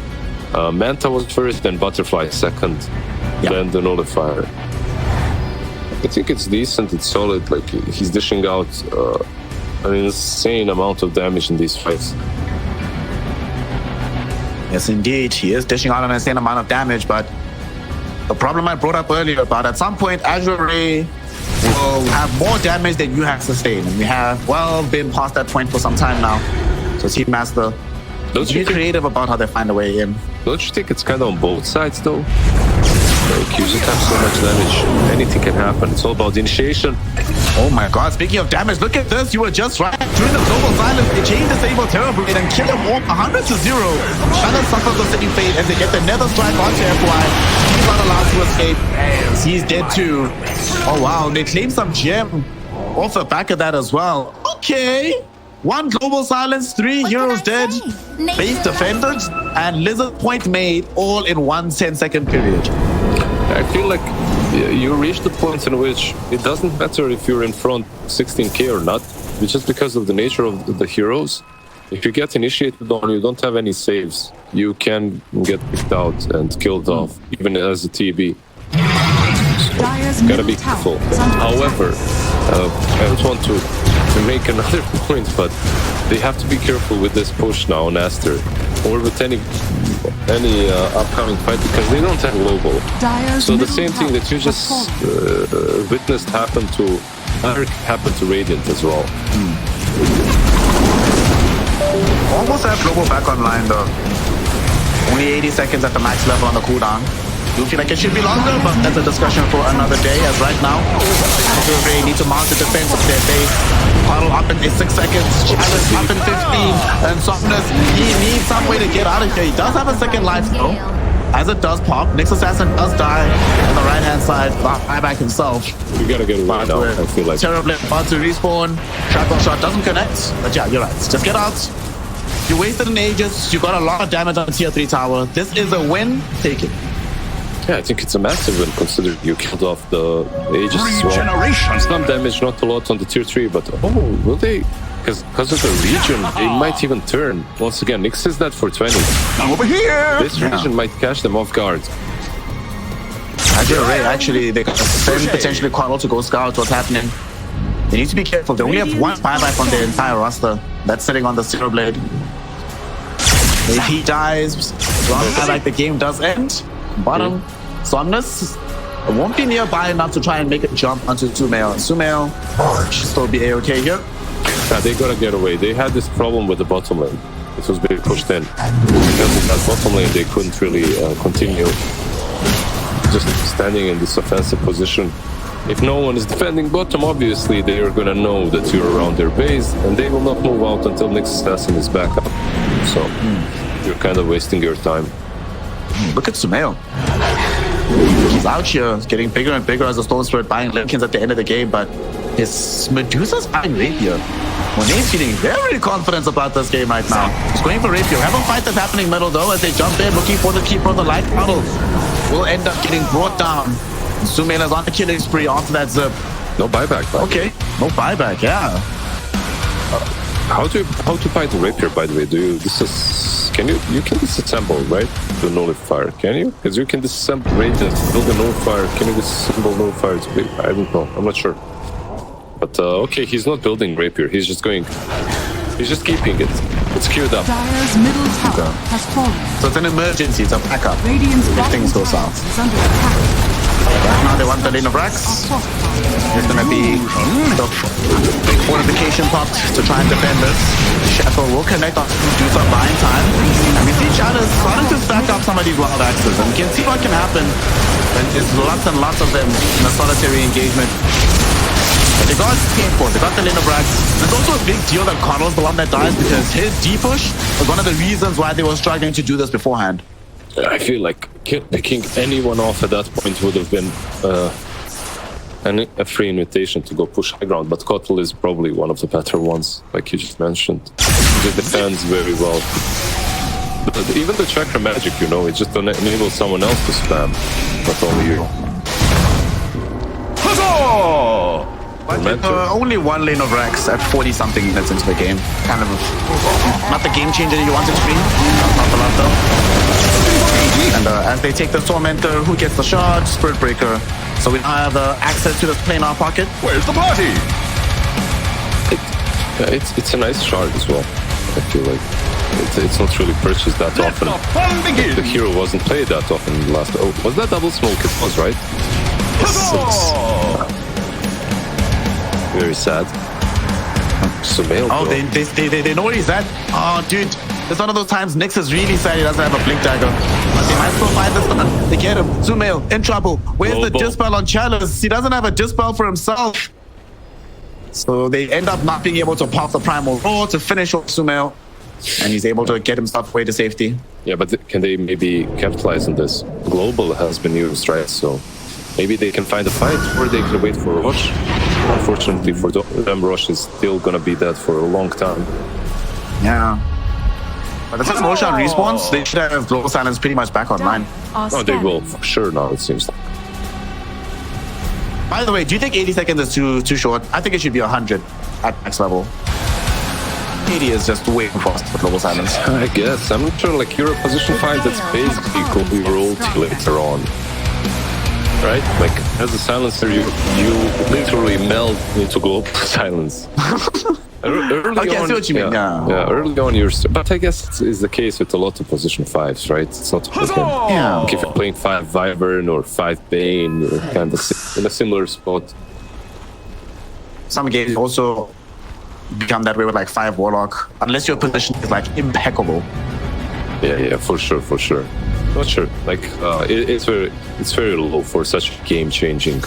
[SPEAKER 5] Manta was first, then Butterfly second, then the Nullifier. I think it's decent, it's solid, like he's dishing out an insane amount of damage in these fights.
[SPEAKER 4] Yes, indeed, he is dishing out an insane amount of damage, but the problem I brought up earlier about at some point, Azure Ray will have more damage than you have sustained, and we have, well, been past that point for some time now. So Team Master, be creative about how they find a way in.
[SPEAKER 5] Don't you think it's kind of on both sides, though? Like, you just have so much damage. Anything can happen. It's all about the initiation.
[SPEAKER 4] Oh my god, speaking of damage, look at this. You were just right. During the global silence, they chain disable Terror Blade and kill him all 100 to 0. Shannon suffers the same fate as they get the Nether Strike onto FY. He's not allowed to escape. He's dead too. Oh wow, they claim some gem off the back of that as well. Okay. 1 global silence, 3 heroes dead, base defended, and Lizard Point made all in 1 10-second period.
[SPEAKER 5] I feel like you reach the point in which it doesn't matter if you're in front 16k or not, just because of the nature of the heroes. If you get initiated on, you don't have any saves, you can get picked out and killed off, even as a TB. Gotta be careful. However, I don't want to make another point, but they have to be careful with this push now on Aster, or with any upcoming fight, because they don't have global. So the same thing that you just witnessed happen to Radiant as well.
[SPEAKER 4] Almost have global back online though. Only 80 seconds at the max level on the cooldown. Do feel like it should be longer, but that's a discussion for another day. As right now, they need to mount the defense of their base. Puddle up in 6 seconds, Chalice up in 15, and Softness, he needs some way to get out of here. He does have a second life though. As it does pop, Nyx Assassin does die on the right hand side, buyback himself.
[SPEAKER 5] You gotta get away now, I feel like.
[SPEAKER 4] Terribly about to respawn. Shotgun shot doesn't connect, but yeah, you're right. Just get out. You wasted an Aegis, you got a lot of damage on tier 3 tower. This is a win, take it.
[SPEAKER 5] Yeah, I think it's a massive win considering you killed off the Aegis as well. Some damage, not a lot on the tier 3, but will they? Because of the region, they might even turn. Once again, Nyx is that for 20.
[SPEAKER 2] Over here!
[SPEAKER 5] This region might catch them off guard.
[SPEAKER 4] Actually, they can send potentially Quaddle to go scout what's happening. They need to be careful. They only have one buyback on their entire roster. That's sitting on the Zero Blade. If he dies, like the game does end. Bottom, Somnus won't be nearby enough to try and make a jump onto Suma1L. Suma1L should still be A-okay here.
[SPEAKER 5] Yeah, they gotta get away. They had this problem with the bottom lane. It was being pushed in. Because of that bottom lane, they couldn't really continue just standing in this offensive position. If no one is defending bottom, obviously they are gonna know that you're around their base, and they will not move out until Nyx Assassin is back up. So you're kind of wasting your time.
[SPEAKER 4] Look at Suma1L. He's out here, getting bigger and bigger as a Stone Spirit, buying Lincolns at the end of the game, but his Medusa's buying Rapier. Monet's feeling very confident about this game right now. He's going for Rapier. Have a fight that's happening middle though, as they jump in, looking for the Keeper of the Light Puddle. Will end up getting brought down. Suma1L is on the killing spree after that zip.
[SPEAKER 5] No buyback.
[SPEAKER 4] Okay, no buyback, yeah.
[SPEAKER 5] How to fight the Rapier, by the way? You can disassemble, right? The nullifier, can you? Because you can disassemble Radiant, build a nullifier. Can you disassemble nullifier? I don't know. I'm not sure. But okay, he's not building Rapier. He's just keeping it. It's queued up.
[SPEAKER 7] Dire's middle tower has fallen.
[SPEAKER 4] So it's an emergency, it's a backup.
[SPEAKER 7] Radiant's
[SPEAKER 4] if things go south.
[SPEAKER 7] is under attack.
[SPEAKER 4] Right now they want the lane of Rax. There's gonna be the big fortification pot to try and defend this. Shadow will connect on do some buying time. And we see Shadow starting to stack up some of these wild axes. And you can see what can happen when there's lots and lots of them in a solitary engagement. But they got Skateboard, they got the lane of Rax. It's also a big deal that Quaddle's the one that dies because his D-push was one of the reasons why they were struggling to do this beforehand.
[SPEAKER 5] I feel like picking anyone off at that point would have been a free invitation to go push high ground, but Quaddle is probably one of the better ones, like you just mentioned. He defends very well. But even the chakra magic, you know, it just enables someone else to spam, not only you.
[SPEAKER 4] But only one lane of Rax at 40-something minutes into the game. Kind of not the game changer you wanted to be. Not a lot though. And as they take the Tormentor, who gets the shot? Spirit Breaker. So we now have access to this planar pocket.
[SPEAKER 2] Where's the party?
[SPEAKER 5] It's a nice shard as well. I feel like it's not really purchased that often. The hero wasn't played that often in the last. Oh, was that double smoke? It was, right? Yes. Very sad. Suma1L.
[SPEAKER 4] Oh, they know where he's at. Oh, dude. It's one of those times Nyx is really sad he doesn't have a Blink Dagger. But they might still find this one. They get him. Suma1L in trouble. Where's the Dispel on Chalice? He doesn't have a Dispel for himself. So they end up not being able to pop the Primal Roar to finish off Suma1L. And he's able to get himself away to safety.
[SPEAKER 5] Yeah, but can they maybe capitalize on this? Global has been used, right? So maybe they can find a fight or they can wait for Rosh. Unfortunately for them, Rosh is still gonna be dead for a long time.
[SPEAKER 4] Yeah. But the time Rosh respawns, they should have Global Silence pretty much back online.
[SPEAKER 5] Oh, they will for sure now, it seems like.
[SPEAKER 4] By the way, do you think 80 seconds is too short? I think it should be 100 at max level. 80 is just way too fast for Global Silence.
[SPEAKER 5] I guess. I'm not sure, like, you're a position 5 that's basically your ulti later on. right? Like as a silencer, you literally meld into global silence. Early
[SPEAKER 4] Okay, I
[SPEAKER 5] on,
[SPEAKER 4] see what you mean. Yeah.
[SPEAKER 5] early on but I guess it's the case with a lot of position 5s, right? It's not like
[SPEAKER 4] Yeah.
[SPEAKER 5] like if you're playing 5 Wyvern or 5 Bane, you're kind of in a similar spot.
[SPEAKER 4] Some games also become that way with like 5 Warlock, unless your position is like impeccable.
[SPEAKER 5] Yeah, for sure. Not sure. Like it's very low for such game changing.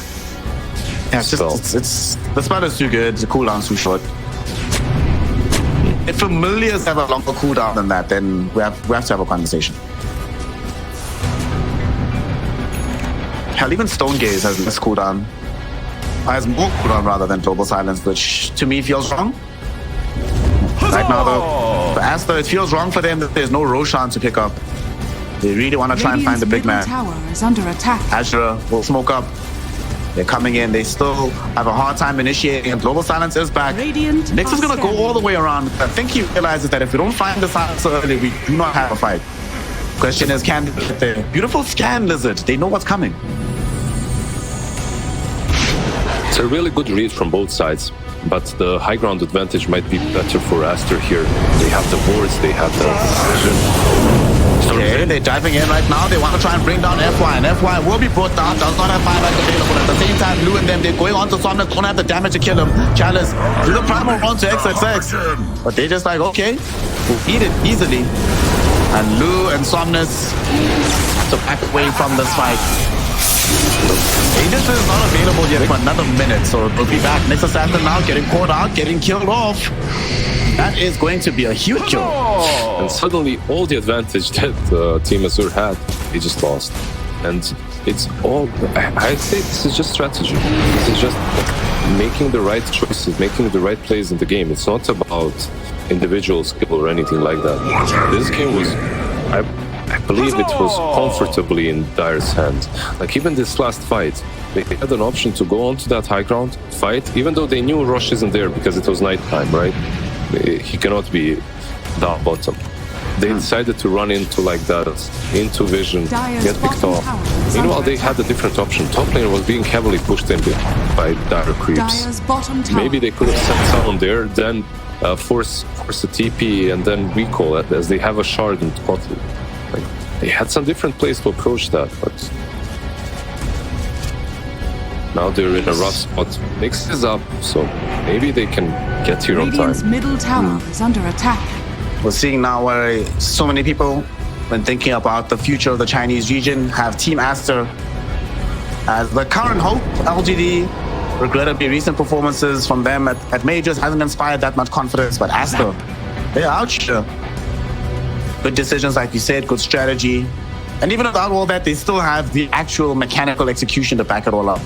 [SPEAKER 4] Yeah, it's just it's the spell is too good, the cooldown's too short. If familiars have a longer cooldown than that, then we have to have a conversation. Hell, even Stone Gaze has less cooldown. Has more cooldown rather than Global Silence, which to me feels wrong. Right now, the Aster, it feels wrong for them that there's no Roshan to pick up. They really want to try and find the big man.
[SPEAKER 7] Tower is under attack.
[SPEAKER 4] Azure will smoke up. They're coming in. They still have a hard time initiating. And Global Silence is back.
[SPEAKER 7] Radiant
[SPEAKER 4] Nyx is going to go all the way around. I think he realizes that if we don't find the silence early, we do not have a fight. Question is, can they get there? Beautiful scan lizard. They know what's coming.
[SPEAKER 5] It's a really good read from both sides, but the high ground advantage might be better for Aster here. They have the boards, they have the vision.
[SPEAKER 4] Okay, they're diving in right now. They want to try and bring down FY, and FY will be brought down. Does not have 5 lights available. At the same time, Lou and them, they're going on to Somnus. Don't have the damage to kill him. Chalice, do the primal run to XXX. But they're just like, okay, we'll eat it easily. And Lou and Somnus to back away from this fight. Aegis is not available yet for another minute, so they'll be back. Next assassin now getting caught out, getting killed off. That is going to be a huge kill.
[SPEAKER 5] And suddenly all the advantage that Team Azure had, they just lost. And it's all, I'd say this is just strategy. This is just making the right choices, making the right plays in the game. It's not about individual skill or anything like that. This game was, I believe it was comfortably in Dire's hand. Like even this last fight, they had an option to go onto that high ground, fight, even though they knew Rosh isn't there because it was nighttime, right? He cannot be down bottom. They decided to run into like that, into vision, get picked off. Meanwhile, they had a different option. Top lane was being heavily pushed in by Dire creeps. Maybe they could have set someone there, then force a TP and then recall it as they have a shard and bottom. Like, they had some different plays to approach that, but now they're in a rough spot. Nyx is up, so maybe they can get here on time.
[SPEAKER 7] Radiant's middle tower is under attack.
[SPEAKER 4] We're seeing now where so many people, when thinking about the future of the Chinese region, have Team Aster as the current hope. LGD, regrettably, recent performances from them at majors hasn't inspired that much confidence, but Aster, they're out here. Good decisions, like you said, good strategy. And even without all that, they still have the actual mechanical execution to back it all up.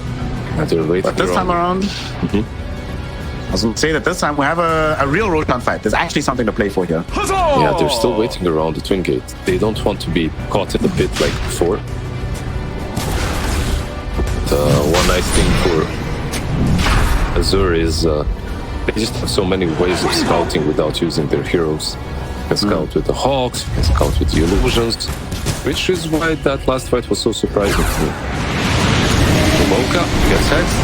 [SPEAKER 4] But this time around, I was going to say that this time we have a real Roshan fight. There's actually something to play for here.
[SPEAKER 5] Yeah, they're still waiting around the Twin Gate. They don't want to be caught in the pit like before. One nice thing for Azure is they just have so many ways of scouting without using their heroes. You can scout with the Hawks, you can scout with the illusions, which is why that last fight was so surprising to me. Mocha gets hexed.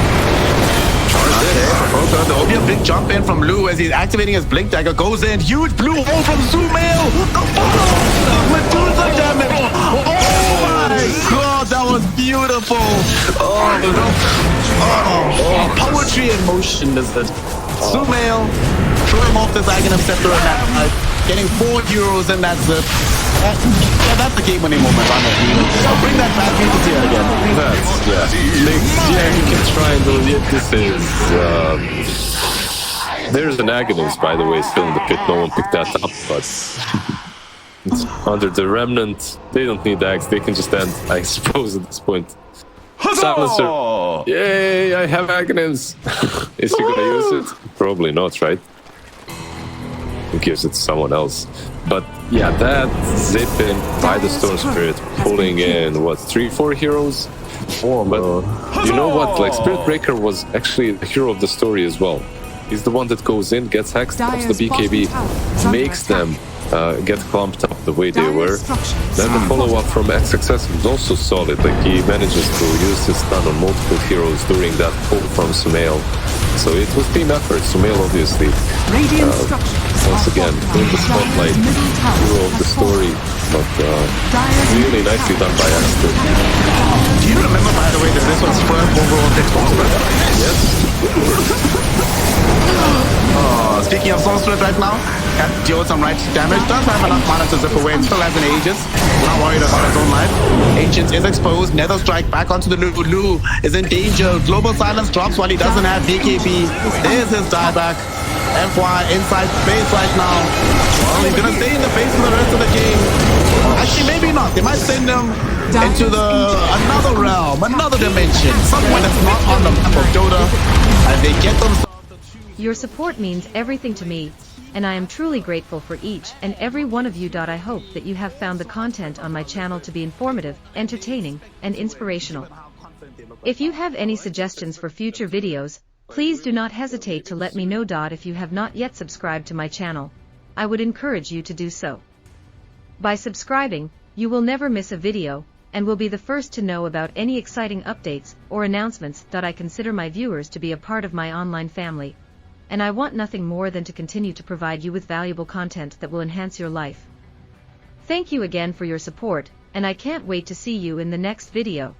[SPEAKER 4] Okay, there will be a big jump in from Lou as he's activating his Blink Dagger. Goes in, huge blue hole from Suma1L. Medusa damage. Oh my god, that was beautiful. Poetry in motion, is it? Suma1L, throw him off the Dragon Scepter in that fight. Getting 4 euros in that zip. Yeah, that's the game-winning moment, honestly. I'll bring that back into here again.
[SPEAKER 5] Yeah, you can try and do it. This is... there's an agonist, by the way, still in the pit. No one picked that up, but... it's under the remnant. They don't need Axe. They can just end, I suppose, at this point. Silencer. Yay, I have agonist. Is he gonna use it? Probably not, right? He gives it to someone else. But yeah, that zip in by the Storm Spirit, pulling in, what, 3-4 heroes? But you know what, like, Spirit Breaker was actually the hero of the story as well. He's the one that goes in, gets hexed, pops the BKB, makes them get clumped up the way they
[SPEAKER 7] Dire
[SPEAKER 5] were.
[SPEAKER 7] structures
[SPEAKER 5] Then the
[SPEAKER 7] are
[SPEAKER 5] follow-up from XXS was also solid. Like he manages to use his stun on multiple heroes during that pull from Suma1L. So it was team effort. Suma1L obviously
[SPEAKER 7] Radiant structures
[SPEAKER 5] once
[SPEAKER 7] are
[SPEAKER 5] again
[SPEAKER 7] fortified.
[SPEAKER 5] in the spotlight,
[SPEAKER 7] Dire's middle tower
[SPEAKER 5] hero of the
[SPEAKER 7] has fallen.
[SPEAKER 5] story, but
[SPEAKER 7] Dire's
[SPEAKER 5] really
[SPEAKER 7] middle
[SPEAKER 5] nicely
[SPEAKER 7] tower
[SPEAKER 5] done by Aster.
[SPEAKER 4] Do you remember, by the way, that this was first overall pick Sorcerer?
[SPEAKER 5] Yes.
[SPEAKER 4] Speaking of Sorcerer right now, can deal some right damage, does have enough mana to zip away, and still has an Aegis. Not worried about his own life. Ancient is exposed, Nether Strike back onto the Lu. Lu is in danger. Global Silence drops while he doesn't have BKB. There's his dieback. FY inside space right now. Well, he's gonna stay in the base for the rest of the game. Actually, maybe not. They might send him into another realm, another dimension, somewhere that's not on the map of Dota, and they get themselves.
[SPEAKER 8] Your support means everything to me, and I am truly grateful for each and every one of you. I hope that you have found the content on my channel to be informative, entertaining, and inspirational. If you have any suggestions for future videos, please do not hesitate to let me know. If you have not yet subscribed to my channel, I would encourage you to do so. By subscribing, you will never miss a video, and will be the first to know about any exciting updates or announcements. I consider my viewers to be a part of my online family, and I want nothing more than to continue to provide you with valuable content that will enhance your life. Thank you again for your support, and I can't wait to see you in the next video.